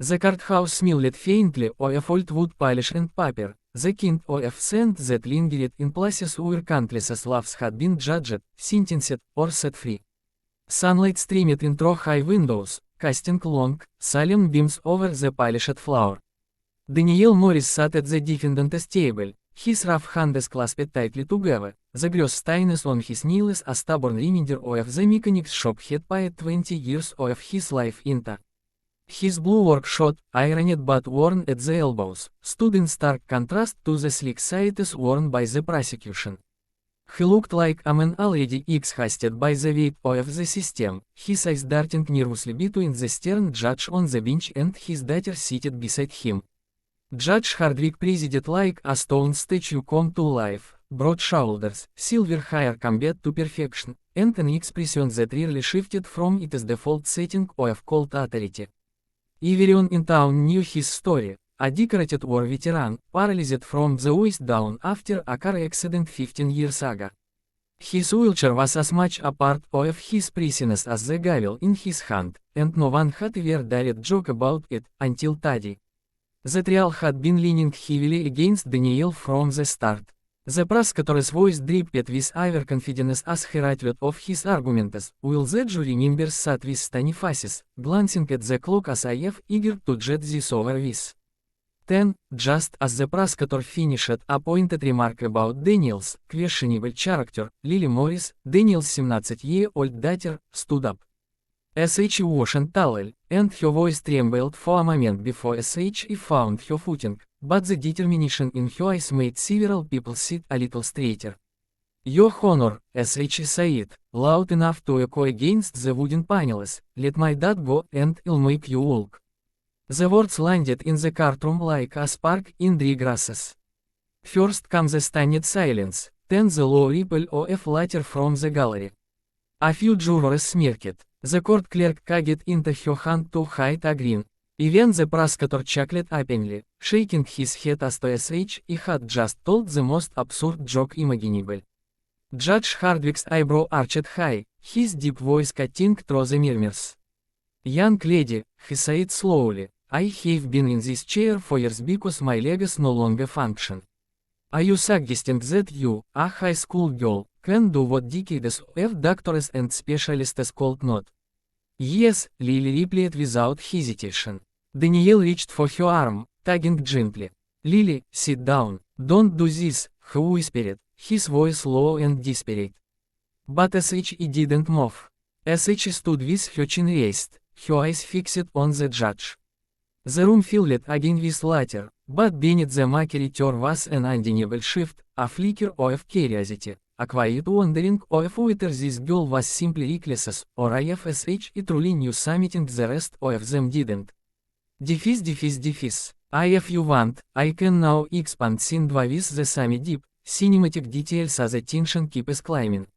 The courthouse smelled faintly of old wood polish and paper. The kind of scent that lingered in places where countless loves had been judged, sentenced, or set free. Sunlight streamed in through high windows, casting long, solemn beams over the polished floor. Daniel Morris sat at the defendant's table, his rough hands clasped tightly together, the gross stains on his knees a stubborn reminder of the mechanics shop he'd paid 20 years of his life into. His blue work shirt, ironed but worn at the elbows, stood in stark contrast to the sleek suits worn by the prosecution. He looked like a man already exhausted by the weight of the system, his eyes darting nervously between the stern judge on the bench and his daughter seated beside him. Judge Hardwick presided like a stone statue come to life, broad shoulders, silver hair combined to perfection, and an expression that rarely shifted from its default setting of cold authority. Everyone in town knew his story, a decorated war veteran, paralyzed from the waist down after a car accident 15 years ago. His wheelchair was as much a part of his prisoners as the gavel in his hand, and no one had ever dared joke about it until today. The trial had been leaning heavily against Daniel from the start. The prosecutor's voice dripped with overconfidence as he rattled off his arguments, while the jury members sat with stony faces, glancing at the clock as if eager to jet this over with. Then, just as the prosecutor finished a pointed remark about Daniel's questionable character, Lily Morris, Daniel's 17-year-old daughter, stood up. She wasn't tall, and her voice trembled for a moment before she found her footing, but the determination in her eyes made several people sit a little straighter. "Your Honor," she said, loud enough to echo against the wooden panels, "let my dad go and I'll make you walk." The words landed in the courtroom like a spark in dry grasses. First comes the stunned silence, then the low ripple of laughter from the gallery. A few jurors smirked. The court clerk tugged into her hand to hide a grin. Even the prosecutor chuckled openly, shaking his head as to he had just told the most absurd joke imaginable. Judge Hardwick's eyebrow arched high, his deep voice cutting through the murmurs. "Young lady," he said slowly, "I have been in this chair for years because my legs no longer function. Are you suggesting that you, a high school girl, can do what decades of doctors and specialists could not?" "Yes," Lily replied without hesitation. Daniel reached for her arm, tugging gently. "Lily, sit down. Don't do this," he whispered, his voice low and desperate. But she didn't move. She stood with her chin raised, her eyes fixed on the judge. The room filled again with laughter, but beneath the mockery there was an undeniable shift, a flicker of curiosity, a quiet wondering of whether this girl was simply reckless, or if she truly knew something the rest of them didn't. Defis. If you want, I can now expand scene 2 with the same deep, cinematic details as the tension keeps climbing.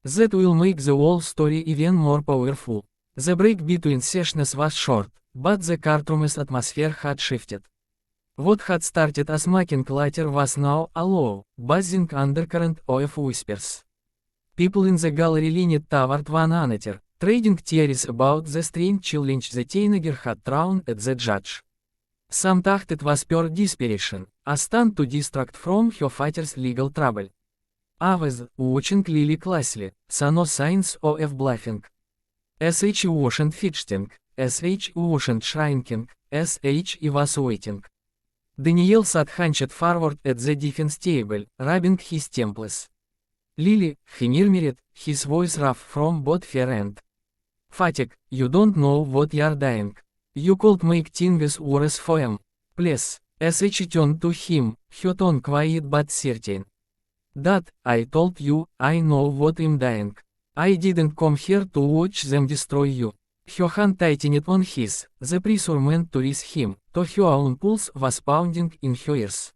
That will make the whole story even more powerful. The break between sessions was short, but the courtroom's atmosphere had shifted. What had started as mocking laughter was now a low, buzzing undercurrent of whispers. People in the gallery leaned toward one another, trading theories about the strange challenge the teenager had thrown at the judge. Some thought it was pure desperation, a stunt to distract from her father's legal trouble. Others, watching Lily closely, saw no signs of bluffing. She wasn't fidgeting, she wasn't shrinking, she was waiting. Daniel sat hunched forward at the defense table, rubbing his temples. "Lily," he murmured, his voice rough from both fear and fatigue, "you don't know what you're doing. You could make things worse for him. Please." She turned to him, her tone quiet but certain. "Dad, I told you, I know what I'm doing. I didn't come here to watch them destroy you." Her hand tightened on his, the pressure meant to raise him, though her own pulse was pounding in her ears.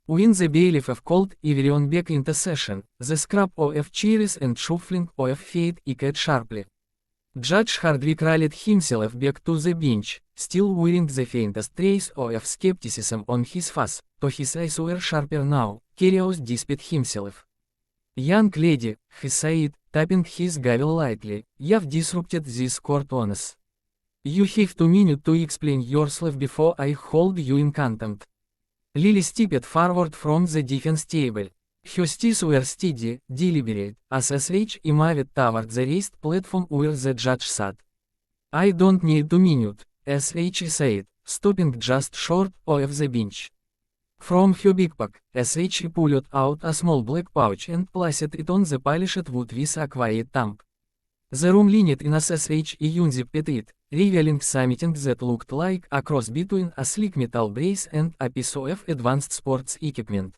When the bailiff called everyone back into session, the scrap of chairs and shuffling of feet echoed sharply. Judge Hardwick rallied himself back to the bench, still wearing the faintest trace of skepticism on his face, though his eyes were sharper now, curious despite himself. "Young lady," he said, tapping his gavel lightly, "you've disrupted this court honors. You have 2 minutes to explain yourself before I hold you in contempt. Lily stepped forward from the defense table. Her steps were steady, deliberate, as SH moved toward the raised platform where the judge sat. I don't need 2 minutes, SH said, stopping just short of the bench. From her backpack, SH pulled out a small black pouch and placed it on the polished wood with a quiet thump. The room leaned in as SH unzipped it, revealing something that looked like a cross between a sleek metal brace and a piece of advanced sports equipment.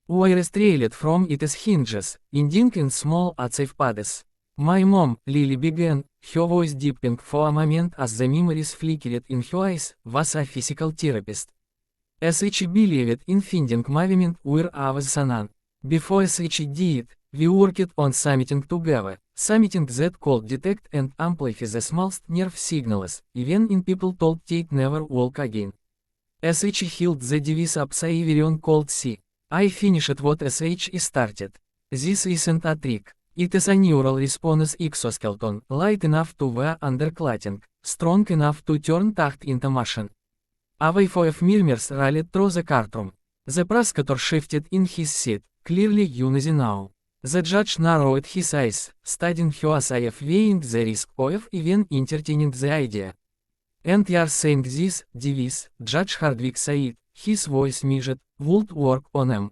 Wires trailed from its hinges, ending in small safe pads. My mom, Lily began, her voice deepening for a moment as the memories flickered in her eyes, was a physical therapist. SH believed in finding movement where I was none. Before SH did, we worked on something together, something that could detect and amplify the smallest nerve signals, even in people told they'd never walk again. SH held the device upside on cold sea. I finished what SH started. This isn't a trick. It is a neural response exoskeleton, light enough to wear under clothing, strong enough to turn taht into motion. A wave of murmurs rallied through the courtroom. The prosecutor shifted in his seat, clearly uneasy now. The judge narrowed his eyes, studying her as if weighing the risk of even entertaining the idea. And you're saying this, device, Judge Hardwick said, his voice measured, would work on him.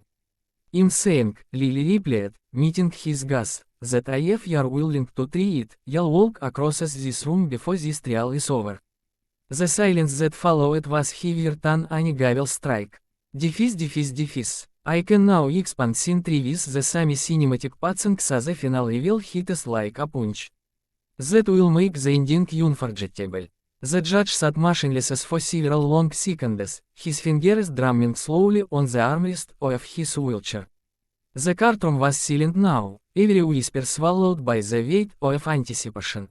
I'm saying, Lily replied, meeting his gaze, that if you're willing to try it, you'll walk across this room before this trial is over. The silence that followed was heavier than any gavel strike. Device. I can now expand scene 3 with the same cinematic pacing so the finale will hit us like a punch. That will make the ending unforgettable. The judge sat motionless for several long seconds, his fingers drumming slowly on the armrest of his wheelchair. The courtroom was silent now, every whisper swallowed by the weight of anticipation.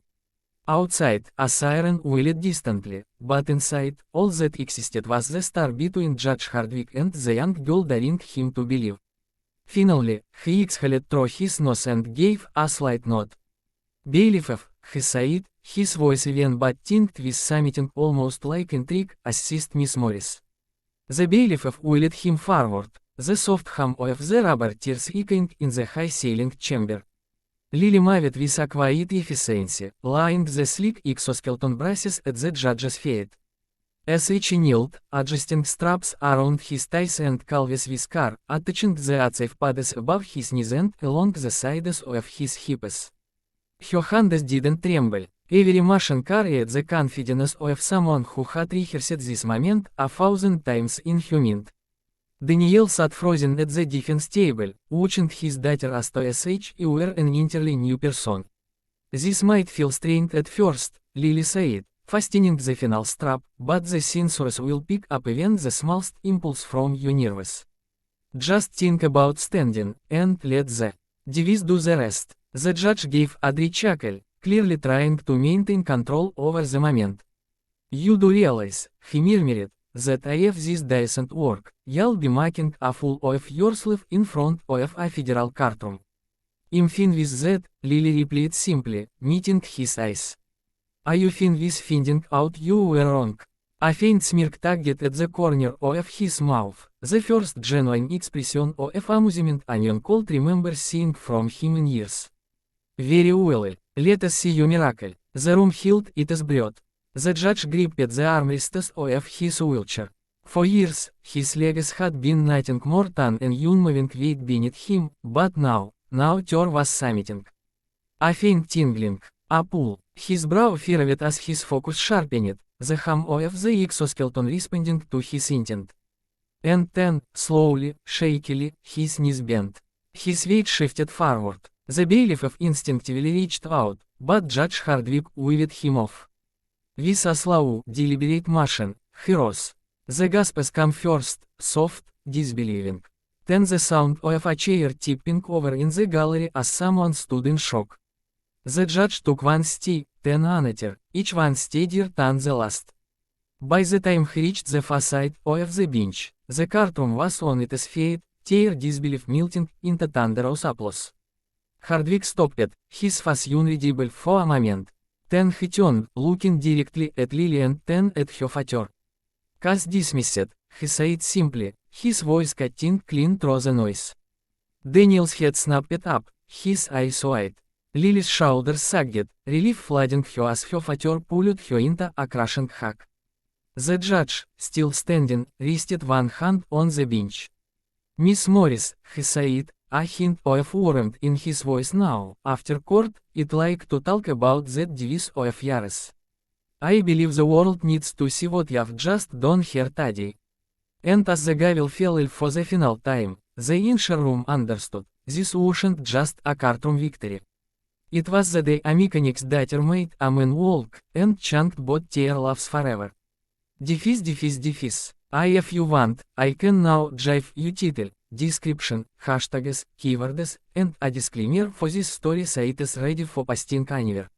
Outside, a siren wailed distantly, but inside, all that existed was the star between Judge Hardwick and the young girl daring him to believe. Finally, he exhaled through his nose and gave a slight nod. Bailiff, he said, his voice even but tinged with something almost like intrigue, assist Miss Morris. The bailiff wheeled him forward, the soft hum of the rubber tears echoing in the high-ceilinged chamber. Lily moved with a quiet efficiency, laying the sleek exoskeleton braces at the judge's feet. SH knelt, adjusting straps around his thighs and calves with care, attaching the safe pads above his knees and along the sides of his hips. Her hands didn't tremble. Every motion carried the confidence of someone who had rehearsed this moment 1,000 times in her mind. Daniel sat frozen at the defense table, watching his daughter as to SH were an entirely new person. This might feel strange at first, Lily said, fastening the final strap, but the sensors will pick up even the smallest impulse from your nerves. Just think about standing, and let the device do the rest. The judge gave a dry chuckle, clearly trying to maintain control over the moment. You do realize, he murmured, that if this doesn't work, you'll be making a fool of yourself in front of a federal courtroom. I'm fine with that, Lily replied simply, meeting his eyes. Are you fine with finding out you were wrong? A faint smirk tugged at the corner of his mouth, the first genuine expression of amusement anyone could remember seeing from him in years. Very well, let us see your miracle. The room held its breath. The judge gripped the armrests of his wheelchair. For years, his legs had been nothing more than an unmoving weight beneath him, but now there was something. A faint tingling, a pull. His brow furrowed as his focus sharpened, the hum of the exoskeleton responding to his intent. And then, slowly, shakily, his knees bent. His weight shifted forward. The bailiff instinctively reached out, but Judge Hardwick waved him off. With a slow, deliberate motion, he rose. The gasps came first, soft, disbelieving. Then the sound of a chair tipping over in the gallery as someone stood in shock. The judge took one step, then another, each one steadier than the last. By the time he reached the far side of the bench, the courtroom was on its feet, their disbelief melting into thunderous applause. Hardwick stopped, his face unreadable for a moment. Ten he turned, looking directly at Lily and then at her father. Cass dismissed, he said simply, his voice cutting clean through the noise. Daniel's head snapped up, his eyes wide. Lily's shoulders sagged, relief flooding her as her father pulled her into a crushing hug. The judge, still standing, rested one hand on the bench. Miss Morris, he said, a hint of warmth in his voice now. After court, I'd like to talk about that device of yours. I believe the world needs to see what you've just done here today. And as the gavel fell for the final time, the inner room understood, this wasn't just a courtroom victory. It was the day a mechanic's daughter made a man walk, and chunked both their lives forever. Defis. If you want, I can now give you title, description, hashtags, keywords, and a disclaimer for this story site is ready for posting anywhere.